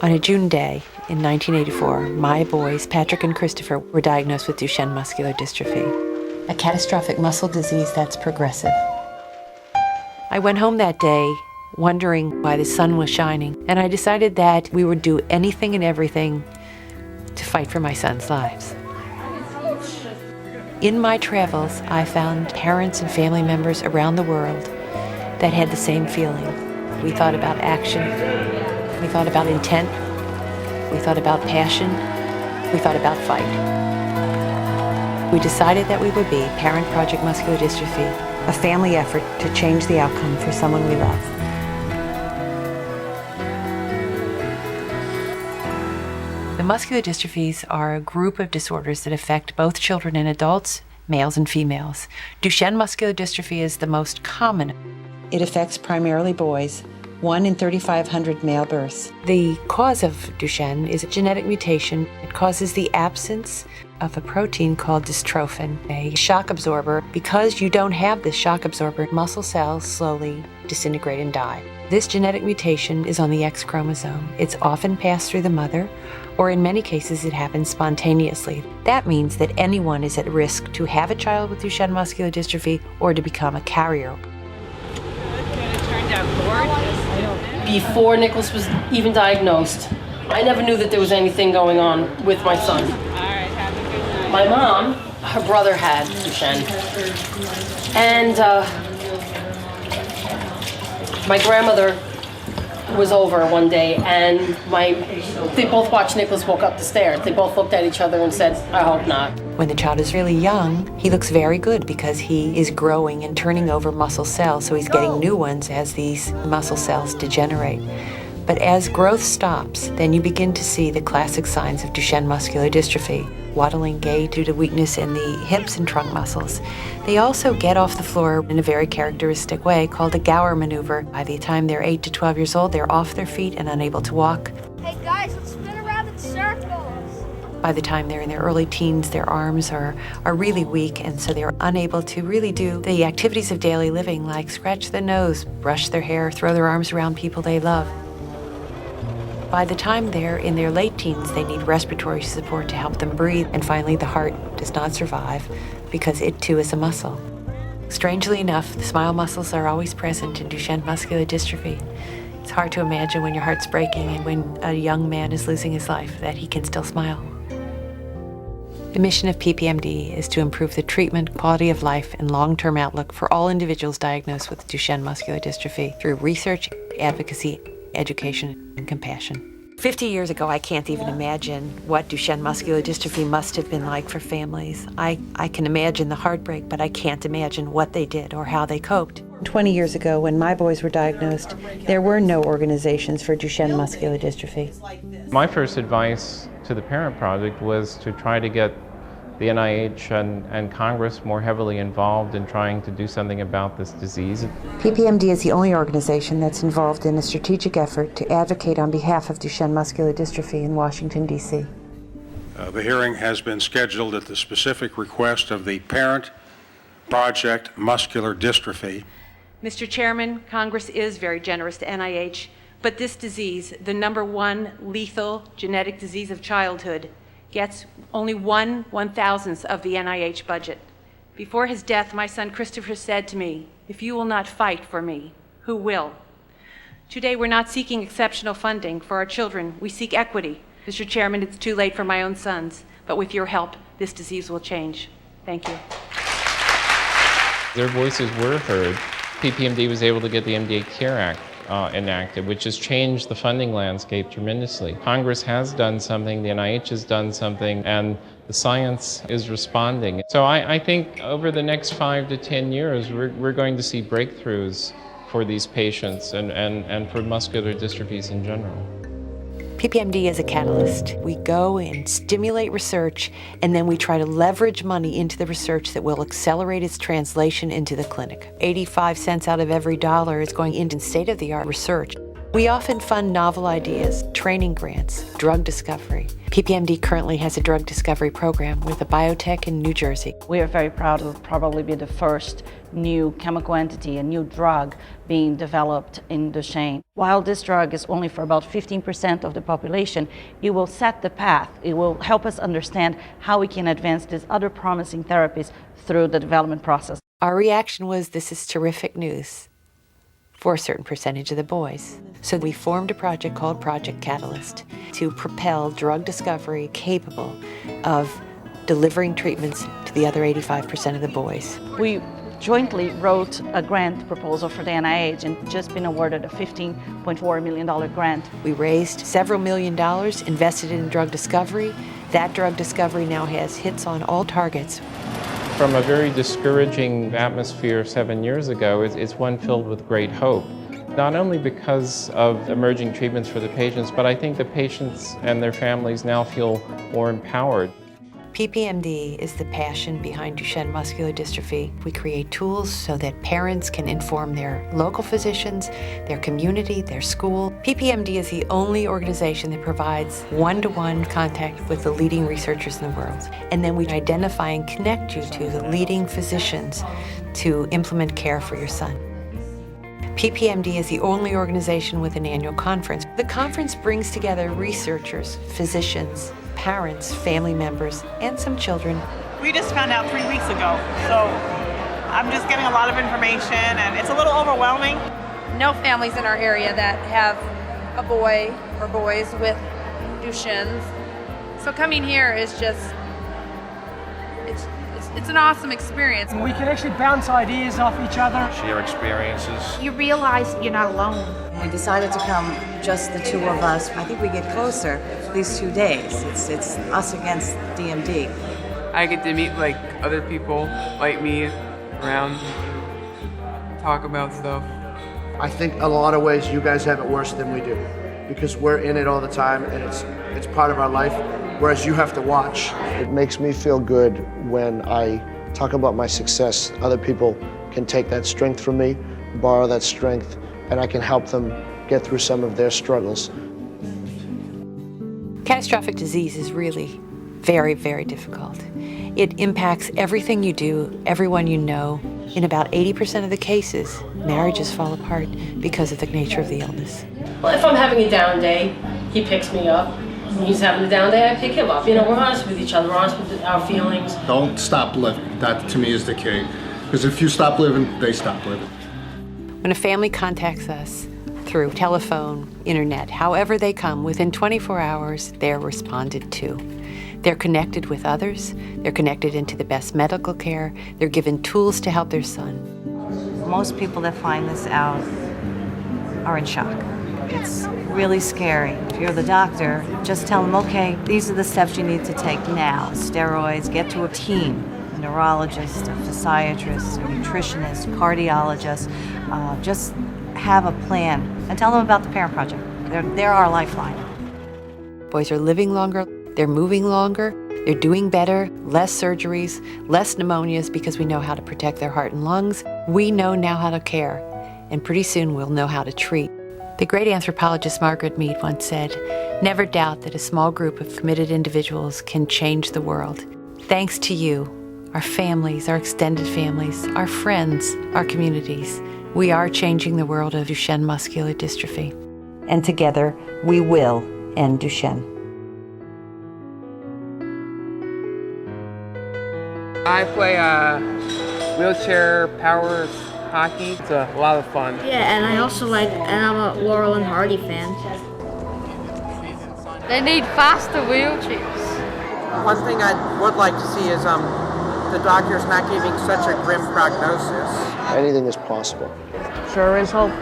On a June day in 1984, my boys, Patrick and Christopher, were diagnosed with Duchenne Muscular Dystrophy, a catastrophic muscle disease that's progressive. I went home that day wondering why the sun was shining, and I decided that we would do anything and everything to fight for my son's lives. In my travels, I found parents and family members around the world that had the same feeling. We thought about action. We thought about intent. We thought about passion. We thought about fight. We decided that we would be Parent Project Muscular Dystrophy, a family effort to change the outcome for someone we love. The muscular dystrophies are a group of disorders that affect both children and adults, males and females. Duchenne muscular dystrophy is the most common. It affects primarily boys, 1 in 3,500 male births. The cause of Duchenne is a genetic mutation. It causes the absence of a protein called dystrophin, a shock absorber. Because you don't have this shock absorber, muscle cells slowly disintegrate and die. This genetic mutation is on the X chromosome. It's often passed through the mother, or in many cases it happens spontaneously. That means that anyone is at risk to have a child with Duchenne muscular dystrophy or to become a carrier. Before Nicholas was even diagnosed, I never knew that there was anything going on with my son. My mom, her brother had Duchenne, and my grandmother was over one day, and they both watched Nicholas walk up the stairs. They both looked at each other and said, "I hope not." When the child is really young, he looks very good because he is growing and turning over muscle cells, so he's getting new ones as these muscle cells degenerate. But as growth stops, then you begin to see the classic signs of Duchenne muscular dystrophy: waddling gait due to weakness in the hips and trunk muscles. They also get off the floor in a very characteristic way called a Gower maneuver. By the time they're 8 to 12 years old, they're off their feet and unable to walk. Hey guys, let's spin around in circles. By the time they're in their early teens, their arms are really weak, and so they're unable to really do the activities of daily living like scratch their nose, brush their hair, throw their arms around people they love. By the time they're in their late teens, they need respiratory support to help them breathe. And finally, the heart does not survive because it too is a muscle. Strangely enough, the smile muscles are always present in Duchenne muscular dystrophy. It's hard to imagine when your heart's breaking and when a young man is losing his life that he can still smile. The mission of PPMD is to improve the treatment, quality of life, and long-term outlook for all individuals diagnosed with Duchenne muscular dystrophy through research, advocacy, education, and compassion. 50 years ago, I can't even imagine what Duchenne muscular dystrophy must have been like for families. I can imagine the heartbreak, but I can't imagine what they did or how they coped. 20 years ago, when my boys were diagnosed, there were no organizations for Duchenne muscular dystrophy. My first advice to the Parent Project was to try to get the NIH and Congress more heavily involved in trying to do something about this disease. PPMD is the only organization that's involved in a strategic effort to advocate on behalf of Duchenne muscular dystrophy in Washington, D.C. The hearing has been scheduled at the specific request of the Parent Project Muscular Dystrophy. Mr. Chairman, Congress is very generous to NIH, but this disease, the #1 lethal genetic disease of childhood, gets only 1/1000th of the NIH budget. Before his death, my son Christopher said to me, "If you will not fight for me, who will?" Today, we're not seeking exceptional funding for our children. We seek equity. Mr. Chairman, it's too late for my own sons, but with your help, this disease will change. Thank you. Their voices were heard. PPMD was able to get the MDA CARE Act enacted, which has changed the funding landscape tremendously. Congress has done something, the NIH has done something, and the science is responding. So I think over the next 5 to 10 years, we're going to see breakthroughs for these patients and for muscular dystrophies in general. PPMD is a catalyst. We go and stimulate research, and then we try to leverage money into the research that will accelerate its translation into the clinic. 85 cents out of every dollar is going into state-of-the-art research. We often fund novel ideas, training grants, drug discovery. PPMD currently has a drug discovery program with a biotech in New Jersey. We are very proud to probably be the first new chemical entity, a new drug being developed in Duchenne. While this drug is only for about 15% of the population, it will set the path. It will help us understand how we can advance these other promising therapies through the development process. Our reaction was, this is terrific news for a certain percentage of the boys. So we formed a project called Project Catalyst to propel drug discovery capable of delivering treatments to the other 85% of the boys. We jointly wrote a grant proposal for the NIH and just been awarded a $15.4 million grant. We raised several $1 million, invested in drug discovery. That drug discovery now has hits on all targets. From a very discouraging atmosphere 7 years ago, it's one filled with great hope. Not only because of emerging treatments for the patients, but I think the patients and their families now feel more empowered. PPMD is the passion behind Duchenne Muscular Dystrophy. We create tools so that parents can inform their local physicians, their community, their school. PPMD is the only organization that provides one-to-one contact with the leading researchers in the world. And then we identify and connect you to the leading physicians to implement care for your son. PPMD is the only organization with an annual conference. The conference brings together researchers, physicians, parents, family members, and some children. We just found out 3 weeks ago, so I'm just getting a lot of information and it's a little overwhelming. No families in our area that have a boy or boys with Duchenne's. So coming here is just, it's an awesome experience. We can actually bounce ideas off each other. Share experiences. You realize you're not alone. We decided to come just the two of us. I think we get closer these 2 days. It's us against DMD. I get to meet like other people like me around, talk about stuff. I think in a lot of ways you guys have it worse than we do because we're in it all the time and it's part of our life, whereas you have to watch. It makes me feel good when I talk about my success. Other people can take that strength from me, borrow that strength, and I can help them get through some of their struggles. Catastrophic disease is really very, very difficult. It impacts everything you do, everyone you know. In about 80% of the cases, marriages fall apart because of the nature of the illness. Well, if I'm having a down day, he picks me up. When he's having a down day, I pick him up. You know, we're honest with each other, we're honest with our feelings. Don't stop living. That, to me, is the key. Because if you stop living, they stop living. When a family contacts us through telephone, internet, however they come, within 24 hours, they're responded to. They're connected with others, they're connected into the best medical care, they're given tools to help their son. Most people that find this out are in shock. It's really scary. If you're the doctor, just tell them, okay, these are the steps you need to take now. Steroids, get to a team, a neurologist, a physiatrist, a nutritionist, cardiologist. Just have a plan and tell them about the Parent Project. They're our lifeline. Boys are living longer, they're moving longer, they're doing better, less surgeries, less pneumonias because we know how to protect their heart and lungs. We know now how to care, and pretty soon we'll know how to treat. The great anthropologist Margaret Mead once said, "Never doubt that a small group of committed individuals can change the world." Thanks to you, our families, our extended families, our friends, our communities, we are changing the world of Duchenne Muscular Dystrophy. And together, we will end Duchenne. I play wheelchair power hockey. It's a lot of fun. Yeah, and I also and I'm a Laurel and Hardy fan. They need faster wheelchairs. One thing I would like to see is the doctors not giving such a grim prognosis. Anything is possible. Sure is hope.